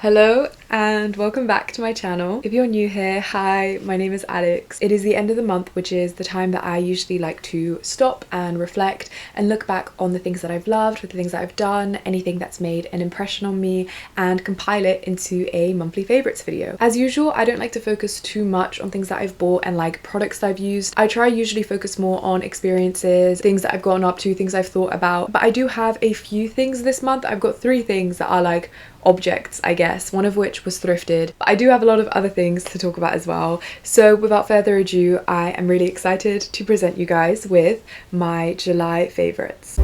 Hello and welcome back to my channel. If you're new here, hi, my name is Alex. It is the end of the month, which is the time that I usually like to stop and reflect and look back on the things that I've loved, the things that I've done, anything that's made an impression on me, and compile it into a monthly favorites video. As usual, I don't like to focus too much on things that I've bought and like products that I've used. I try usually focus more on experiences, things that I've gotten up to, things I've thought about, but I do have a few things this month. I've got 3 things that are like objects, I guess, one of which was thrifted. But I do have a lot of other things to talk about as well. So without further ado, I am really excited to present you guys with my July favorites.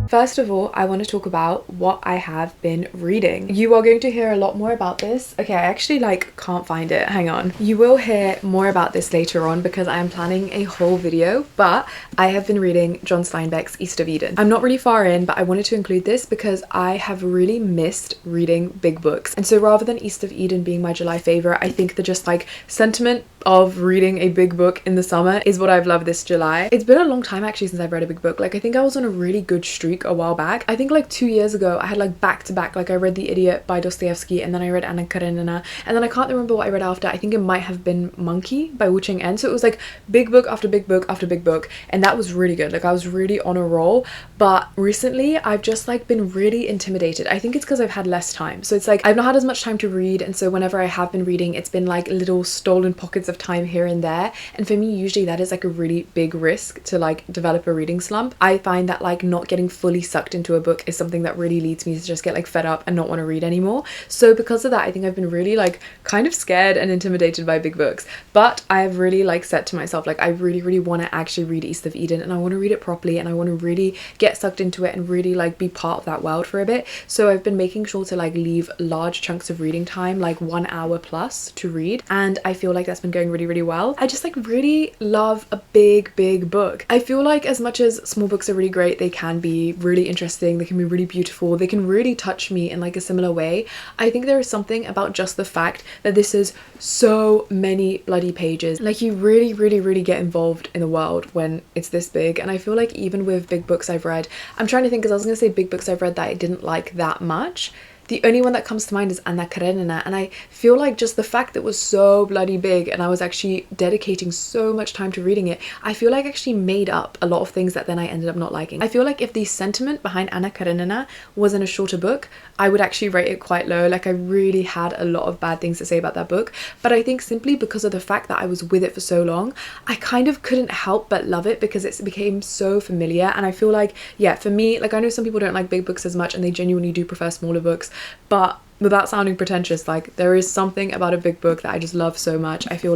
First of all, I want to talk about what I have been reading. You are going to hear a lot more about this. Okay, I actually can't find it. Hang on. You will hear more about this later on because I am planning a whole video, but I have been reading John Steinbeck's East of Eden. I'm not really far in, but I wanted to include this because I have really missed reading big books. And so rather than East of Eden being my July favorite, I think the just sentiment of reading a big book in the summer is what I've loved this July. It's been a long time actually since I've read a big book. I think I was on a really good streak a while back. I think 2 years ago I had back to back, I read The Idiot by Dostoevsky, and then I read Anna Karenina, and then I can't remember what I read after. I think it might have been Monkey by Wu Ching En. So it was big book after big book after big book, and that was really good. I was really on a roll. But recently I've just been really intimidated. I think it's because I've had less time. So it's I've not had as much time to read, and so whenever I have been reading, it's been little stolen pockets of time here and there. And for me, usually that is a really big risk to develop a reading slump. I find that not getting fully sucked into a book is something that really leads me to just get fed up and not want to read anymore. So because of that, I think I've been really kind of scared and intimidated by big books. But I've really said to myself, I really want to actually read East of Eden, and I want to read it properly, and I want to really get sucked into it and really be part of that world for a bit. So I've been making sure to leave large chunks of reading time, 1 hour plus to read, and I feel that's been going really well. I just really love a big book. I feel as much as small books are really great, they can be really interesting, they can be really beautiful, they can really touch me in a similar way. I think there is something about just the fact that this is so many bloody pages. You really get involved in the world when it's this big. And I feel even with big books I've read, I'm trying to think, because I was gonna say big books I've read that I didn't like that much. The only one that comes to mind is Anna Karenina, and I feel just the fact that it was so bloody big and I was actually dedicating so much time to reading it, I feel actually made up a lot of things that then I ended up not liking. I feel if the sentiment behind Anna Karenina was in a shorter book, I would actually rate it quite low. I really had a lot of bad things to say about that book, but I think simply because of the fact that I was with it for so long, I kind of couldn't help but love it because it became so familiar. And I feel yeah, for me, I know some people don't like big books as much and they genuinely do prefer smaller books, but without sounding pretentious, there is something about a big book that I just love so much. I feel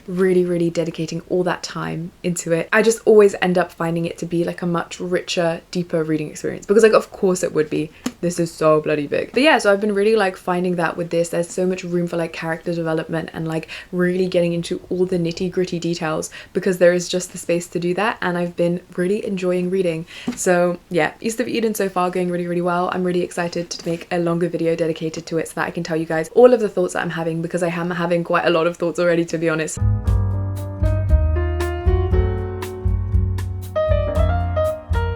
really dedicating all that time into it, I just always end up finding it to be a much richer, deeper reading experience, because of course it would be. This is so bloody big. But yeah, so I've been really finding that with this, there's so much room for character development and really getting into all the nitty-gritty details, because there is just the space to do that, and I've been really enjoying reading. So yeah, East of Eden so far going really well. I'm really excited to make a longer video dedicated to it so that I can tell you guys all of the thoughts that I'm having, because I am having quite a lot of thoughts already, to be honest.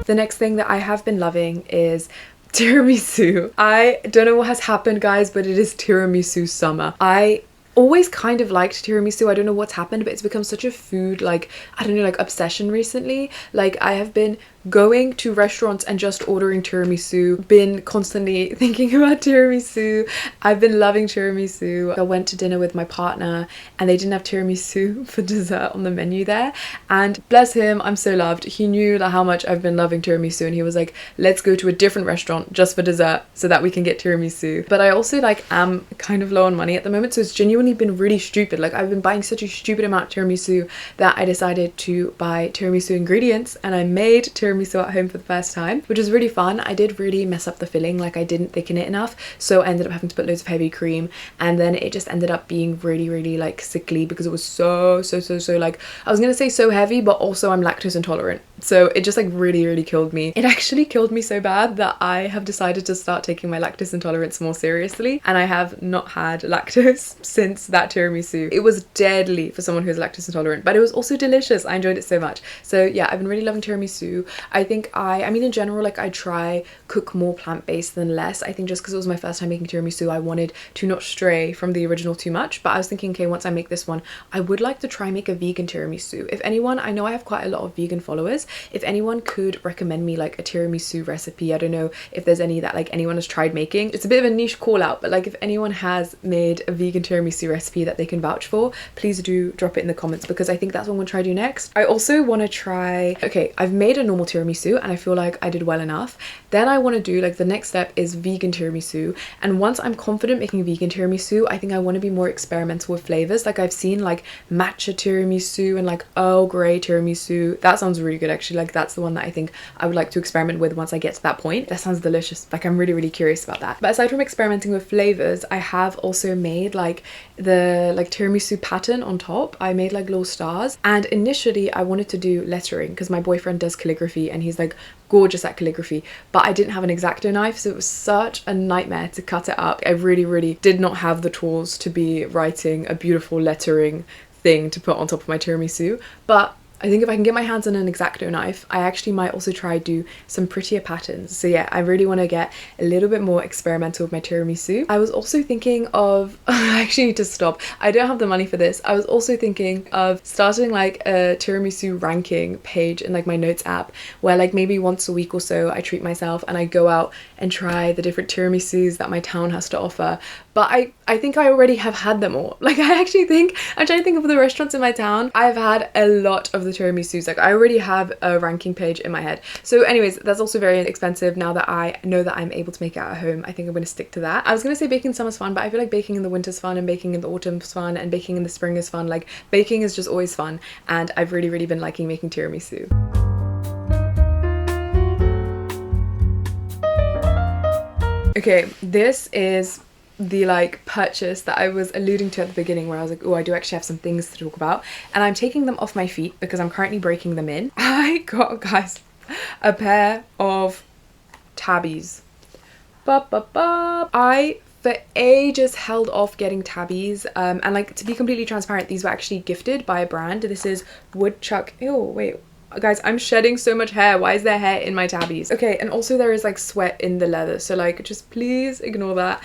The next thing that I have been loving is tiramisu. I don't know what has happened, guys, but it is tiramisu summer. I always kind of liked tiramisu. I don't know what's happened, but it's become such a food I don't know, obsession recently. I have been going to restaurants and just ordering tiramisu, been constantly thinking about tiramisu. I've been loving tiramisu. I went to dinner with my partner and they didn't have tiramisu for dessert on the menu there, and bless him, I'm so loved. He knew how much I've been loving tiramisu, and he was let's go to a different restaurant just for dessert so that we can get tiramisu. But I also am kind of low on money at the moment, so it's genuinely been really stupid. I've been buying such a stupid amount of tiramisu that I decided to buy tiramisu ingredients, and I made tiramisu at home for the first time, which was really fun. I did really mess up the filling, I didn't thicken it enough, so I ended up having to put loads of heavy cream, and then it just ended up being really sickly because it was so I was gonna say so heavy, but also I'm lactose intolerant, So it just like really killed me. It actually killed me so bad that I have decided to start taking my lactose intolerance more seriously, and I have not had lactose since that tiramisu. It was deadly for someone who's lactose intolerant, but it was also delicious. I enjoyed it so much. So yeah, I've been really loving tiramisu. I think I mean in general, like I try cook more plant-based than less. I think just because it was my first time making tiramisu, I wanted to not stray from the original too much, but I was thinking, okay, once I make this one, I would like to try make a vegan tiramisu. If anyone, I know I have quite a lot of vegan followers, if anyone could recommend me like a tiramisu recipe, I don't know if there's any that like anyone has tried making. It's a bit of a niche call out, but like if anyone has made a vegan tiramisu recipe that they can vouch for, please do drop it in the comments, because I think that's what I'm gonna try to do next. I also want to try, okay, I've made a normal tiramisu and I feel like I did well enough. Then I want to do like the next step is vegan tiramisu, and once I'm confident making vegan tiramisu, I think I want to be more experimental with flavors. Like I've seen like matcha tiramisu and like Earl Grey tiramisu. That sounds really good actually. Like that's the one that I think I would like to experiment with once I get to that point. That sounds delicious. Like I'm really curious about that. But aside from experimenting with flavors, I have also made like the like tiramisu pattern on top. I made like little stars, and initially I wanted to do lettering because my boyfriend does calligraphy and he's like gorgeous at calligraphy, but I didn't have an X-Acto knife, so it was such a nightmare to cut it up. I really did not have the tools to be writing a beautiful lettering thing to put on top of my tiramisu. But I think if I can get my hands on an X-Acto knife, I actually might also try do some prettier patterns. So yeah, I really want to get a little bit more experimental with my tiramisu. I was also thinking of, I actually need to stop. I don't have the money for this. I was also thinking of starting like a tiramisu ranking page in like my notes app, where like maybe once a week or so I treat myself and I go out and try the different tiramisus that my town has to offer. But I think I already have had them all. Like I actually think, I'm trying to think of the restaurants in my town. I've had a lot of the tiramisus. Like I already have a ranking page in my head. So anyways, that's also very expensive. Now that I know that I'm able to make it at home, I think I'm going to stick to that. I was going to say baking in summer's fun, but I feel like baking in the winter's fun, and baking in the autumn's fun, and baking in the spring is fun. Like baking is just always fun, and I've really been liking making tiramisu. Okay, this is the like purchase that I was alluding to at the beginning, where I was like, oh, I do actually have some things to talk about, and I'm taking them off my feet because I'm currently breaking them in. I got, guys, a pair of Tabis. I for ages held off getting Tabis, and like to be completely transparent, these were actually gifted by a brand. This is Woodchuck. Ew, wait. Guys, I'm shedding so much hair. Why is there hair in my Tabis? Okay, and also there is like sweat in the leather, so like just please ignore that.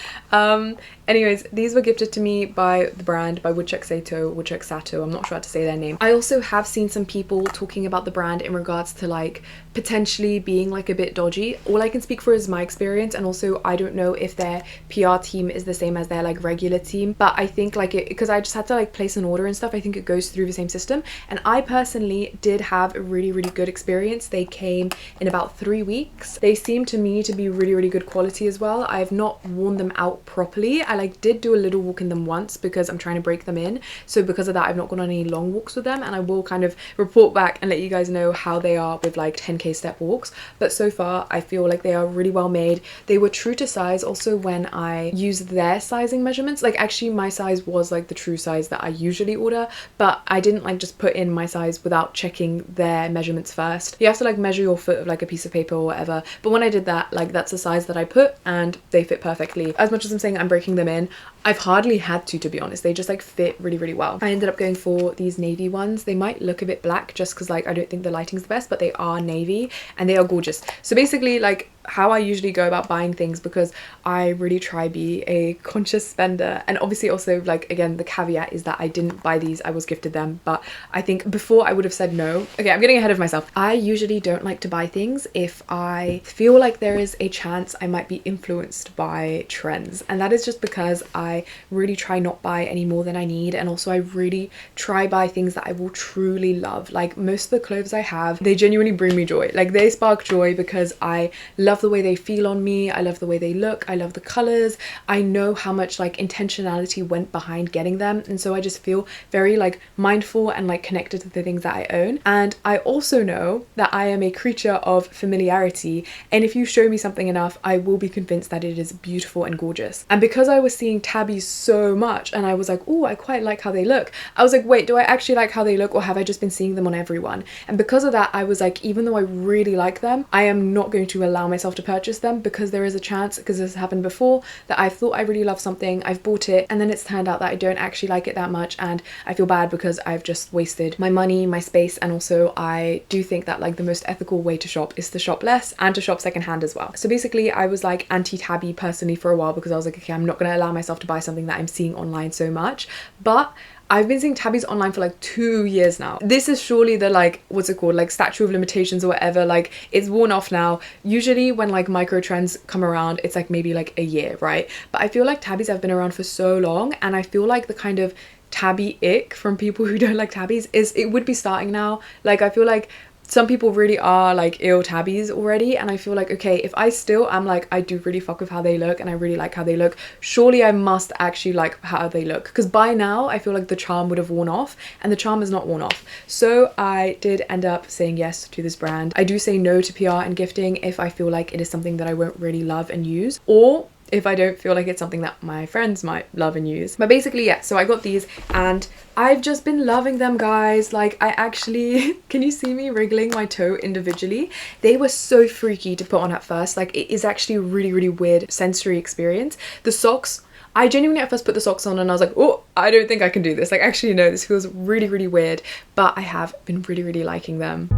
Anyways, these were gifted to me by the brand, by Woodchuck Sato, I'm not sure how to say their name. I also have seen some people talking about the brand in regards to like potentially being like a bit dodgy. All I can speak for is my experience, and also I don't know if their PR team is the same as their like regular team, but I think like it, because I just had to like place an order and stuff, I think it goes through the same system, and I personally did have a really good experience. They came in about 3 weeks. They seem to me to be really good quality as well. I've not worn them out properly. I like did do a little walk in them once because I'm trying to break them in, so because of that I've not gone on any long walks with them, and I will kind of report back and let you guys know how they are with like 10k step walks. But so far I feel like they are really well made. They were true to size also when I used their sizing measurements. Like actually my size was like the true size that I usually order, but I didn't like just put in my size without checking their measurements first. You have to like measure your foot with like a piece of paper or whatever, but when I did that, like that's the size that I put and they fit perfectly. As much as I'm saying I'm breaking them in, I've hardly had to be honest. They just like fit really well. I ended up going for these navy ones. They might look a bit black just because like I don't think the lighting's the best, but they are navy and they are gorgeous. So basically like how I usually go about buying things, because I really try be a conscious spender, and obviously also like again the caveat is that I didn't buy these, I was gifted them, but I think before I would have said no. Okay, I'm getting ahead of myself. I usually don't like to buy things if I feel like there is a chance I might be influenced by trends, and that is just because I really try not buy any more than I need, and also I really try buy things that I will truly love. Like most of the clothes I have, they genuinely bring me joy. Like they spark joy because I love the way they feel on me, I love the way they look, I love the colors, I know how much like intentionality went behind getting them, and so I just feel very like mindful and like connected to the things that I own. And I also know that I am a creature of familiarity, and if you show me something enough I will be convinced that it is beautiful and gorgeous. And because I was seeing Tabi so much and I was like, oh, I quite like how they look. I was like, wait, do I actually like how they look, or have I just been seeing them on everyone? And because of that, I was like, even though I really like them, I am not going to allow myself to purchase them, because there is a chance, because this happened before, that I thought I really love something, I've bought it, and then it's turned out that I don't actually like it that much, and I feel bad because I've just wasted my money, my space. And also I do think that like the most ethical way to shop is to shop less and to shop secondhand as well. So basically I was like anti-Tabi personally for a while, because I was like, okay, I'm not going to allow myself to buy something that I'm seeing online so much. But I've been seeing Tabis online for like 2 years now. This is surely the like, what's it called, like statute of limitations or whatever. Like it's worn off now. Usually when like micro trends come around, it's like maybe like a year, right? But I feel like Tabis have been around for so long, and I feel like the kind of Tabi ick from people who don't like Tabis is, it would be starting now. Like I feel like some people really are like ill Tabis already, and I feel like, okay, if I still am like, I do really fuck with how they look and I really like how they look, surely I must actually like how they look, because by now I feel like the charm would have worn off, and the charm is not worn off. So I did end up saying yes to this brand. I do say no to PR and gifting if I feel like it is something that I won't really love and use, or if I don't feel like it's something that my friends might love and use. But basically, yeah, so I got these and I've just been loving them, guys. Like I actually, can you see me wriggling my toe individually? They were so freaky to put on at first. Like it is actually a really, really weird sensory experience. The socks, I genuinely at first put the socks on and I was like, oh, I don't think I can do this. Like actually no, this feels really, really weird, but I have been really, really liking them.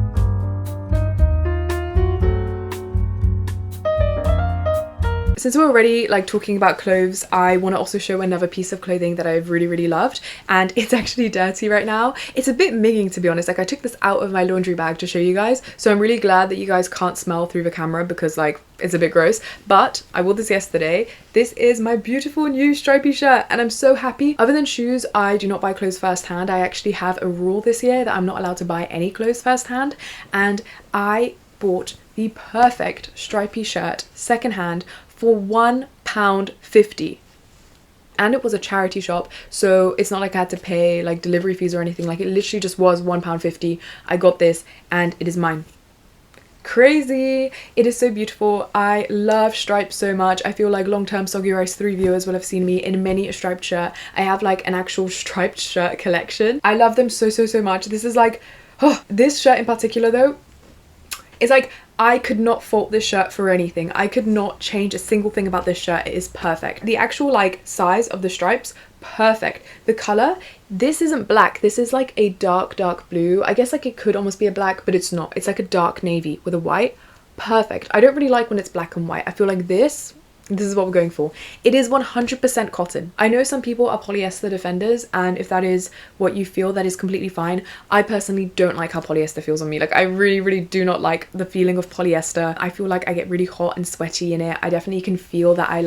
Since we're already like talking about clothes, I want to also show another piece of clothing that I've really, really loved, and it's actually dirty right now. It's a bit migging, to be honest. Like I took this out of my laundry bag to show you guys, so I'm really glad that you guys can't smell through the camera, because like it's a bit gross. But I wore this yesterday. This is my beautiful new stripy shirt and I'm so happy. Other than shoes, I do not buy clothes firsthand. I actually have a rule this year that I'm not allowed to buy any clothes firsthand, and I bought the perfect stripy shirt secondhand for £1.50, and it was a charity shop, so it's not like I had to pay like delivery fees or anything. Like it literally just was £1.50. I got this and it is mine. Crazy. It is so beautiful. I love stripes so much. I feel like long-term Soggy Rice 3 viewers will have seen me in many a striped shirt. I have like an actual striped shirt collection. I love them so, so, so much. This is like, oh, this shirt in particular though, it's like I could not fault this shirt for anything. I could not change a single thing about this shirt. It is perfect. The actual like size of the stripes, perfect. The color, this isn't black. This is like a dark, dark blue. I guess like it could almost be a black, but it's not. It's like a dark navy with a white. Perfect. I don't really like when it's black and white. I feel like this is what we're going for. It is 100% cotton. I know some people are polyester defenders, and if that is what you feel, that is completely fine. I personally don't like how polyester feels on me. Like I really, really do not like the feeling of polyester. I feel like I get really hot and sweaty in it. I definitely can feel that I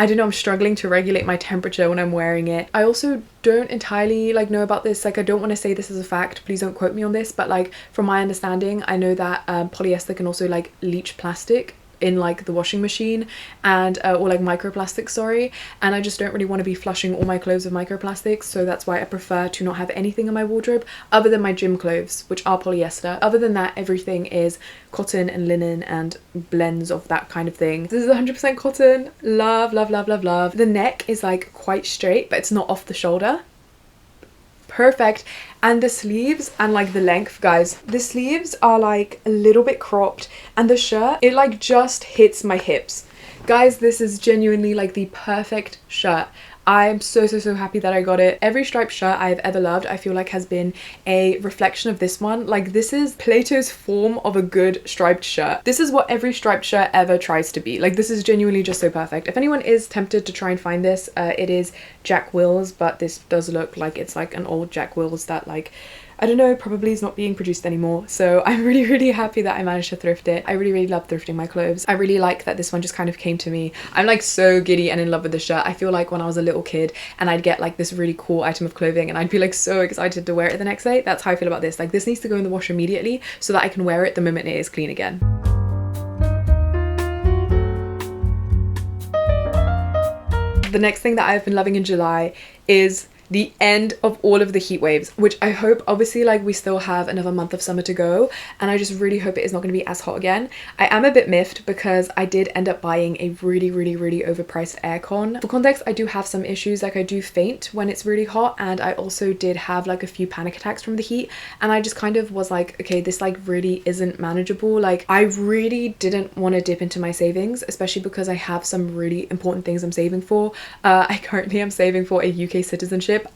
don't know, I'm struggling to regulate my temperature when I'm wearing it. I also don't entirely like know about this. Like I don't want to say this as a fact, please don't quote me on this, but like from my understanding, I know that polyester can also like leach plastic in like the washing machine, and or like microplastics, sorry, and I just don't really want to be flushing all my clothes with microplastics, so that's why I prefer to not have anything in my wardrobe other than my gym clothes, which are polyester. Other than that, everything is cotton and linen and blends of that kind of thing. This is 100% cotton. Love, love, love, love, love. The neck is like quite straight, but it's not off the shoulder. Perfect. And the sleeves and like the length, guys, the sleeves are like a little bit cropped, and the shirt, it like just hits my hips. Guys, this is genuinely like the perfect shirt. I'm so, so, so happy that I got it. Every striped shirt I've ever loved, I feel like has been a reflection of this one. Like this is Plato's form of a good striped shirt. This is what every striped shirt ever tries to be. Like this is genuinely just so perfect. If anyone is tempted to try and find this, it is Jack Wills, but this does look like it's like an old Jack Wills that like, I don't know, probably is not being produced anymore. So I'm really, really happy that I managed to thrift it. I really, really love thrifting my clothes. I really like that this one just kind of came to me. I'm like so giddy and in love with this shirt. I feel like when I was a little kid and I'd get like this really cool item of clothing and I'd be like so excited to wear it the next day. That's how I feel about this. Like this needs to go in the wash immediately so that I can wear it the moment it is clean again. The next thing that I've been loving in July is the end of all of the heat waves, which I hope, obviously, like we still have another month of summer to go, and I just really hope it is not going to be as hot again. I am a bit miffed because I did end up buying a really overpriced aircon. For context, I do have some issues, like I do faint when it's really hot, and I also did have like a few panic attacks from the heat, and I just kind of was like, okay, this like really isn't manageable. Like I really didn't want to dip into my savings, especially because I have some really important things I'm saving for. I currently am saving for a UK citizenship,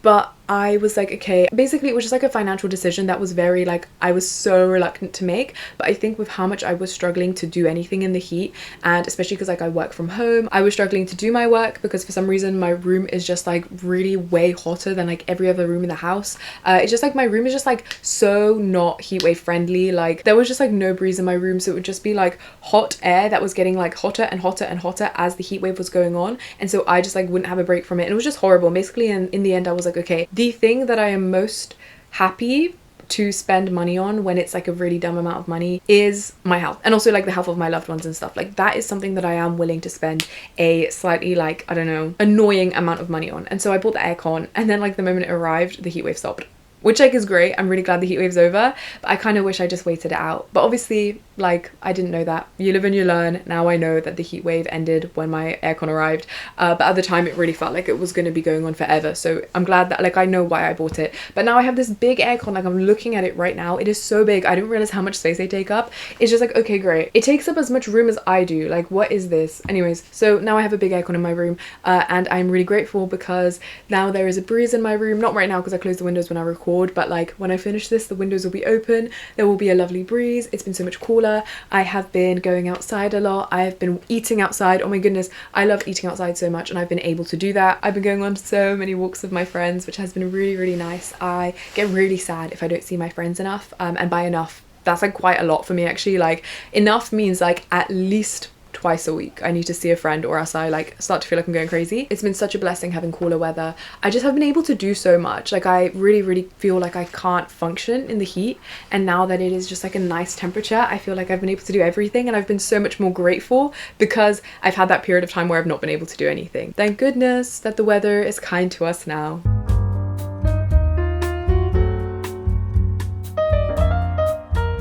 but I was like, okay, basically it was just like a financial decision that was very like, I was so reluctant to make. But I think with how much I was struggling to do anything in the heat, and especially because like I work from home, I was struggling to do my work because for some reason my room is just like really way hotter than like every other room in the house. It's just like my room is just like so not heat wave friendly. Like there was just like no breeze in my room, so it would just be like hot air that was getting like hotter and hotter and hotter as the heat wave was going on, and so I just like wouldn't have a break from it, and it was just horrible. And basically in the end I was like, okay, the thing that I am most happy to spend money on when it's like a really dumb amount of money is my health, and also like the health of my loved ones and stuff. Like that is something that I am willing to spend a slightly like, I don't know, annoying amount of money on. And so I bought the aircon, and then like the moment it arrived, the heat wave stopped, which like is great. I'm really glad the heat wave's over, but I kind of wish I just waited it out. But obviously, like, I didn't know that. You live and you learn. Now I know that the heat wave ended when my aircon arrived, but at the time it really felt like it was going to be going on forever. So I'm glad that like I know why I bought it. But now I have this big aircon, like I'm looking at it right now. It is so big. I didn't realize how much space they take up. It's just like, okay, great. It takes up as much room as I do. Like, what is this? Anyways, so now I have a big aircon in my room, and I'm really grateful because now there is a breeze in my room. Not right now because I close the windows when I record, but like when I finish this, the windows will be open. There will be a lovely breeze. It's been so much cooler. I have been going outside a lot. I have been eating outside. Oh my goodness, I love eating outside so much, and I've been able to do that. I've been going on so many walks with my friends, which has been really nice. I get really sad if I don't see my friends enough, and by enough, that's like quite a lot for me actually. Like enough means like at least twice a week I need to see a friend, or else I like start to feel like I'm going crazy. It's been such a blessing having cooler weather. I just have been able to do so much. Like I really feel like I can't function in the heat, and now that it is just like a nice temperature, I feel like I've been able to do everything, and I've been so much more grateful because I've had that period of time where I've not been able to do anything. Thank goodness that the weather is kind to us now.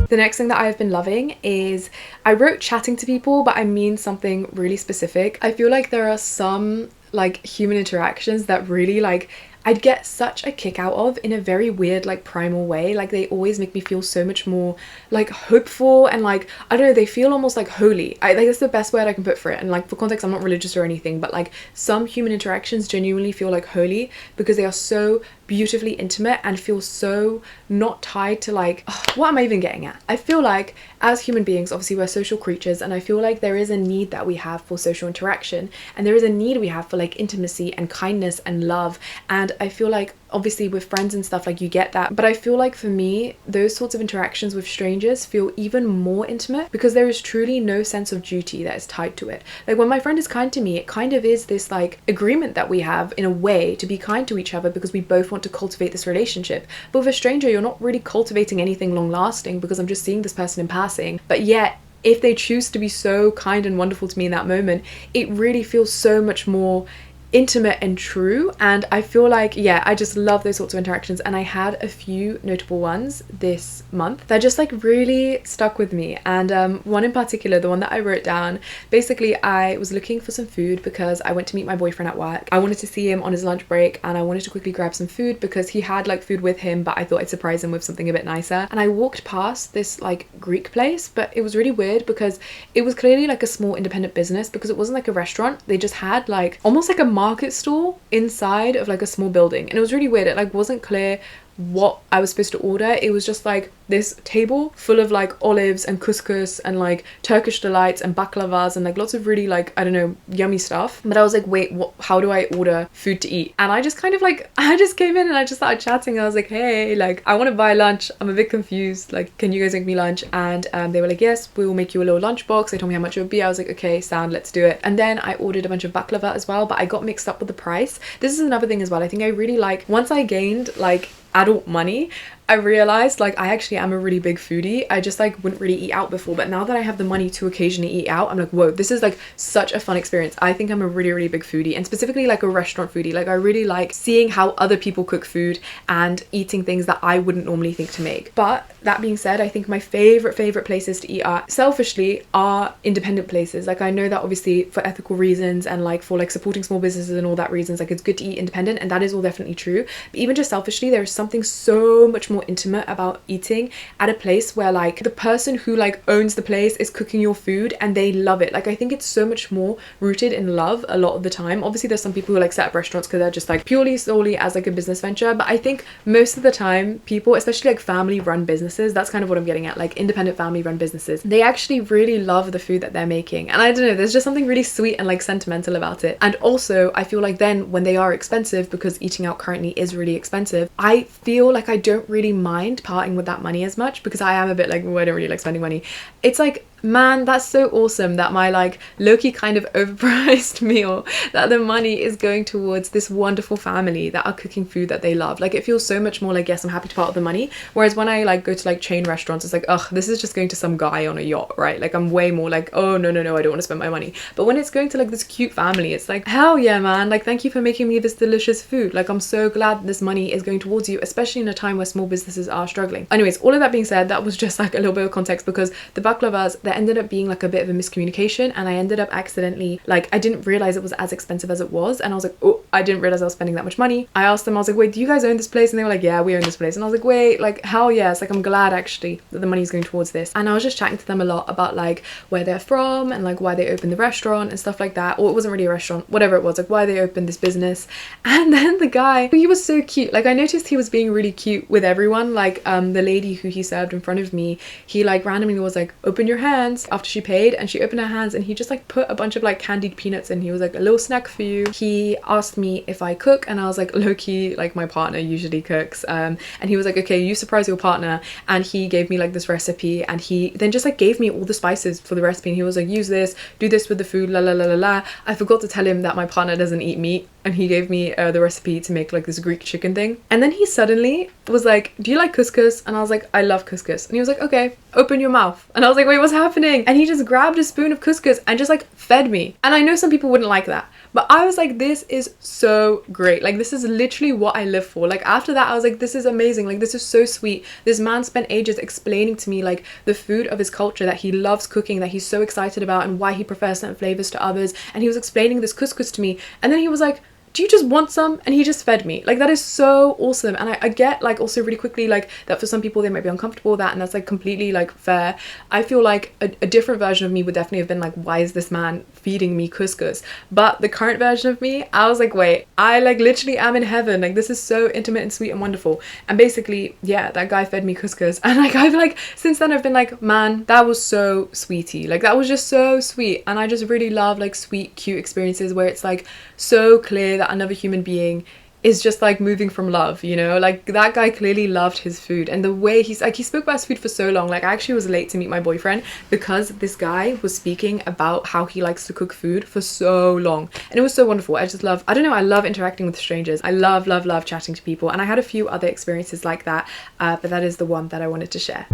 The next thing that I've been loving is, I wrote chatting to people, but I mean something really specific. I feel like there are some like human interactions that really like I'd get such a kick out of in a very weird like primal way. Like they always make me feel so much more like hopeful, and like I don't know, they feel almost like holy. I think that's the best word I can put for it. And like for context, I'm not religious or anything, but like some human interactions genuinely feel like holy because they are so beautifully intimate and feel so not tied to like, what am I even getting at? I feel like as human beings, obviously we're social creatures, and I feel like there is a need that we have for social interaction, and there is a need we have for like intimacy and kindness and love. And I feel like obviously with friends and stuff, like you get that, but I feel like for me those sorts of interactions with strangers feel even more intimate because there is truly no sense of duty that is tied to it. Like when my friend is kind to me, it kind of is this like agreement that we have in a way to be kind to each other because we both want to cultivate this relationship. But with a stranger, you're not really cultivating anything long lasting because I'm just seeing this person in passing. But yet if they choose to be so kind and wonderful to me in that moment, it really feels so much more intimate and true. And I feel like, yeah, I just love those sorts of interactions, and I had a few notable ones this month that just like really stuck with me. And one in particular, the one that I wrote down, basically I was looking for some food because I went to meet my boyfriend at work. I wanted to see him on his lunch break, and I wanted to quickly grab some food because he had like food with him, but I thought I'd surprise him with something a bit nicer. And I walked past this like Greek place, but it was really weird because it was clearly like a small independent business, because it wasn't like a restaurant. They just had like almost like a market stall inside of like a small building, and it was really weird. It like wasn't clear what I was supposed to order. It was just like this table full of like olives and couscous and like Turkish delights and baklavas and like lots of really like, I don't know, yummy stuff. But I was like, wait, what, how do I order food to eat? And I just kind of like, I just came in and I just started chatting. I was like, hey, like I want to buy lunch. I'm a bit confused. Like, can you guys make me lunch? And they were like, yes, we will make you a little lunch box. They told me how much it would be. I was like, okay, sound, let's do it. And then I ordered a bunch of baklava as well, but I got mixed up with the price. This is another thing as well. I think I really like, once I gained like adult money, I realized like I actually am a really big foodie. I just like wouldn't really eat out before, but now that I have the money to occasionally eat out, I'm like, whoa, this is like such a fun experience. I think I'm a really big foodie, and specifically like a restaurant foodie. Like I really like seeing how other people cook food and eating things that I wouldn't normally think to make. But that being said, I think my favorite places to eat out selfishly are independent places. Like I know that obviously for ethical reasons and like for like supporting small businesses and all that reasons, like it's good to eat independent, and that is all definitely true. But even just selfishly, there is something so much more intimate about eating at a place where like the person who like owns the place is cooking your food and they love it. Like I think it's so much more rooted in love a lot of the time. Obviously there's some people who like set up restaurants because they're just like purely solely as like a business venture, but I think most of the time people, especially like family run businesses, that's kind of what I'm getting at, like independent family run businesses, they actually really love the food that they're making. And I don't know, there's just something really sweet and like sentimental about it. And also I feel like then when they are expensive, because eating out currently is really expensive, I feel like I don't really mind parting with that money as much, because I am a bit like, oh, I don't really like spending money. It's like, man, that's so awesome that my like low-key kind of overpriced meal, that the money is going towards this wonderful family that are cooking food that they love. Like it feels so much more like, yes, I'm happy to part with the money. Whereas when I like go to like chain restaurants, it's like, ugh, this is just going to some guy on a yacht, right? Like I'm way more like, oh no, I don't want to spend my money. But when it's going to like this cute family, it's like, hell yeah, man, like thank you for making me this delicious food. Like I'm so glad that this money is going towards you, especially in a time where small businesses are struggling. Anyways, all of that being said, that was just like a little bit of context, because the baklavas, there ended up being like a bit of a miscommunication, and I ended up accidentally, like I didn't realize it was as expensive as it was, and I was like, oh, I didn't realize I was spending that much money. I asked them, I was like, wait, do you guys own this place? And they were like, yeah, we own this place. And I was like, wait, like hell yes, like I'm glad actually that the money's going towards this. And I was just chatting to them a lot about like where they're from and like why they opened the restaurant and stuff like that, or it wasn't really a restaurant, whatever it was, like why they opened this business. And then the guy, he was so cute. Like I noticed he was being really cute with everyone. Like the lady who he served in front of me, he like randomly was like, open your hands, after she paid, and she opened her hands and he just like put a bunch of like candied peanuts in. He was like, a little snack for you. He asked me if I cook, and I was like, low-key, like my partner usually cooks, and he was like, okay, you surprise your partner. And he gave me like this recipe, and he then just like gave me all the spices for the recipe, and he was like, use this, do this with the food, la la la la la. I forgot to tell him that my partner doesn't eat meat, and he gave me the recipe to make like this Greek chicken thing. And then he suddenly was like, do you like couscous? And I was like, I love couscous. And he was like, okay, open your mouth. And I was like, wait, what's happening? And he just grabbed a spoon of couscous and just like fed me. And I know some people wouldn't like that, but I was like, this is so great. Like this is literally what I live for. Like after that I was like, this is amazing. Like this is so sweet. This man spent ages explaining to me like the food of his culture that he loves cooking, that he's so excited about, and why he prefers certain flavors to others. And he was explaining this couscous to me, and then he was like, do you just want some? And he just fed me. Like that is so awesome. And I get like also really quickly like that for some people they might be uncomfortable with that, and that's like completely like fair. I feel like a different version of me would definitely have been like, why is this man feeding me couscous? But the current version of me, I was like, wait, I like literally am in heaven. Like this is so intimate and sweet and wonderful. And basically, yeah, that guy fed me couscous, and like I've like since then I've been like, man, that was so sweetie. Like that was just so sweet. And I just really love like sweet, cute experiences where it's like so clear that another human being is just like moving from love, you know? Like that guy clearly loved his food, and the way he's like, he spoke about his food for so long. Like I actually was late to meet my boyfriend because this guy was speaking about how he likes to cook food for so long, and it was so wonderful. I just love, I don't know, I love interacting with strangers. I love chatting to people, and I had a few other experiences like that, but that is the one that I wanted to share.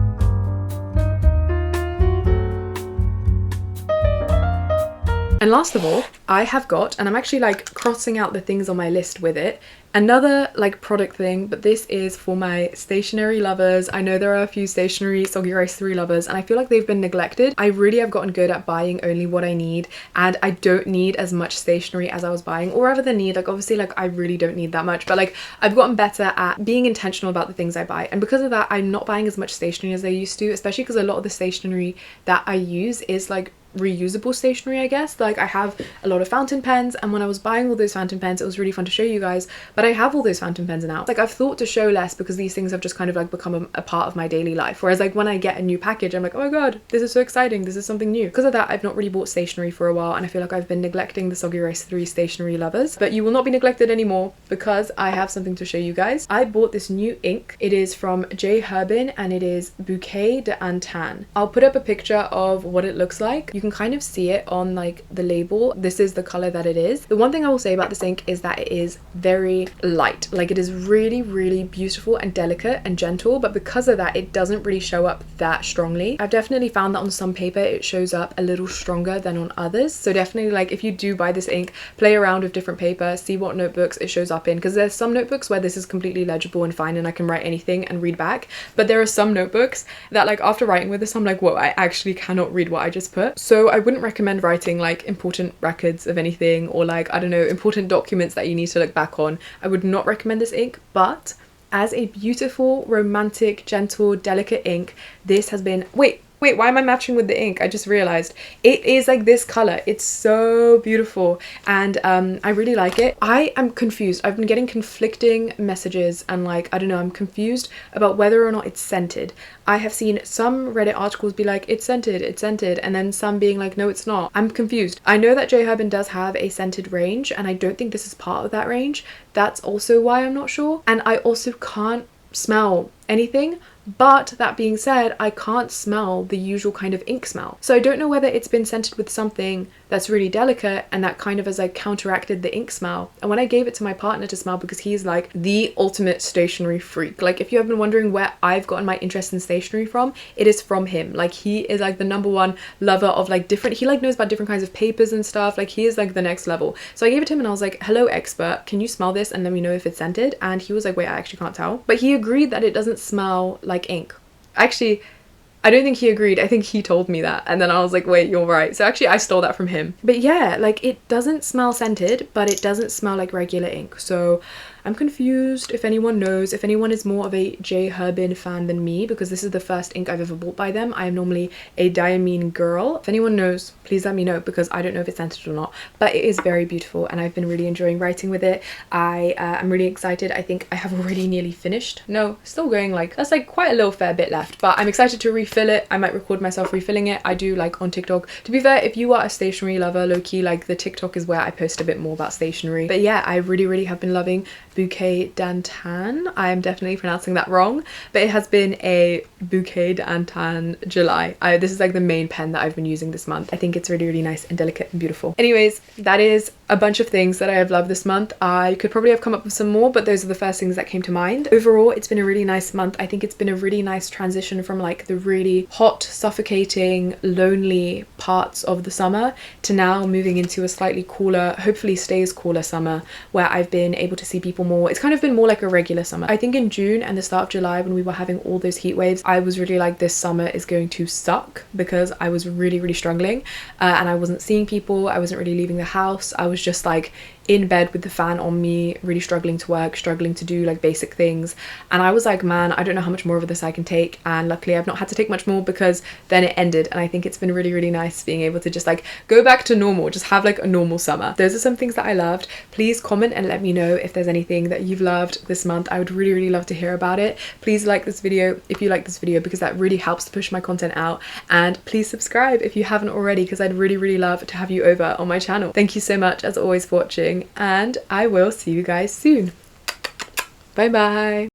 And last of all, I have got, and I'm actually like crossing out the things on my list with it, another like product thing, but this is for my stationery lovers. I know there are a few stationery soggy rice 3 lovers, and I feel like they've been neglected. I really have gotten good at buying only what I need, and I don't need as much stationery as I was buying, or rather than need, like obviously like I really don't need that much, but like I've gotten better at being intentional about the things I buy, and because of that I'm not buying as much stationery as I used to, especially because a lot of the stationery that I use is like reusable stationery, I guess. Like I have a lot of fountain pens, and when I was buying all those fountain pens, it was really fun to show you guys, but I have all those fountain pens now. Like I've thought to show less because these things have just kind of like become a part of my daily life, whereas like when I get a new package I'm like, oh my god, this is so exciting, this is something new. Because of that I've not really bought stationery for a while, and I feel like I've been neglecting the Soggy Rice 3 stationery lovers, but you will not be neglected anymore because I have something to show you guys. I bought this new ink. It is from J Herbin and it is Bouquet de Antan. I'll put up a picture of what it looks like. You can kind of see it on like the label. This is the color that it is. The one thing I will say about this ink is that it is very light. Like it is really, really beautiful and delicate and gentle, but because of that, it doesn't really show up that strongly. I've definitely found that on some paper it shows up a little stronger than on others. So definitely, like, if you do buy this ink, play around with different paper, see what notebooks it shows up in, because there's some notebooks where this is completely legible and fine and I can write anything and read back, but there are some notebooks that, like, after writing with this, I'm like, whoa, I actually cannot read what I just put. So I wouldn't recommend writing like important records of anything, or like, I don't know, important documents that you need to look back on. I would not recommend this ink, but as a beautiful, romantic, gentle, delicate ink, this has been... Wait, why am I matching with the ink? I just realized it is like this color. It's so beautiful, and I really like it. I am confused. I've been getting conflicting messages, and like, I don't know, I'm confused about whether or not it's scented. I have seen some Reddit articles be like, it's scented, and then some being like, no, it's not. I'm confused. I know that J Herbin does have a scented range, and I don't think this is part of that range. That's also why I'm not sure. And I also can't smell anything. But that being said, I can't smell the usual kind of ink smell. So I don't know whether it's been scented with something that's really delicate and that kind of has like counteracted the ink smell. And when I gave it to my partner to smell, because he's like the ultimate stationery freak. Like, if you have been wondering where I've gotten my interest in stationery from, it is from him. Like, he is like the #1 lover of like different, he like knows about different kinds of papers and stuff. Like, he is like the next level. So I gave it to him and I was like, hello expert, can you smell this and let me know if it's scented? And he was like, wait, I actually can't tell. But he agreed that it doesn't smell like ink. Actually, I don't think he agreed. I think he told me that, and then I was like, wait, you're right. So actually I stole that from him. But yeah, like, it doesn't smell scented, but it doesn't smell like regular ink. So I'm confused. If anyone knows, if anyone is more of a J Herbin fan than me, because this is the first ink I've ever bought by them. I am normally a diamine girl. If anyone knows, please let me know, because I don't know if it's scented or not, but it is very beautiful and I've been really enjoying writing with it. I'm really excited. I think I have already nearly finished. No, still going, like, that's like quite a little fair bit left, but I'm excited to refill it. I might record myself refilling it. I do like on TikTok. To be fair, if you are a stationery lover, low-key, like, the TikTok is where I post a bit more about stationery. But yeah, I really have been loving Bouquet d'Antan. I am definitely pronouncing that wrong, but it has been a Bouquet d'Antan July. This is like the main pen that I've been using this month. I think it's really nice and delicate and beautiful. Anyways, that is a bunch of things that I have loved this month. I could probably have come up with some more, but those are the first things that came to mind. Overall, it's been a really nice month. I think it's been a really nice transition from like the really hot, suffocating, lonely parts of the summer to now moving into a slightly cooler, hopefully stays cooler summer, where I've been able to see people more. It's kind of been more like a regular summer. I think in June and the start of July, when we were having all those heat waves, I was really like, this summer is going to suck, because I was really struggling, and I wasn't seeing people. I wasn't really leaving the house. I was just like in bed with the fan on me, really struggling to work, struggling to do like basic things. And I was like, man, I don't know how much more of this I can take. And luckily I've not had to take much more, because then it ended. And I think it's been really nice being able to just like go back to normal, just have like a normal summer. Those are some things that I loved. Please comment and let me know if there's anything that you've loved this month. I would really love to hear about it. Please like this video if you like this video, because that really helps to push my content out. And please subscribe if you haven't already, because I'd really love to have you over on my channel. Thank you so much as always for watching, and I will see you guys soon. Bye bye.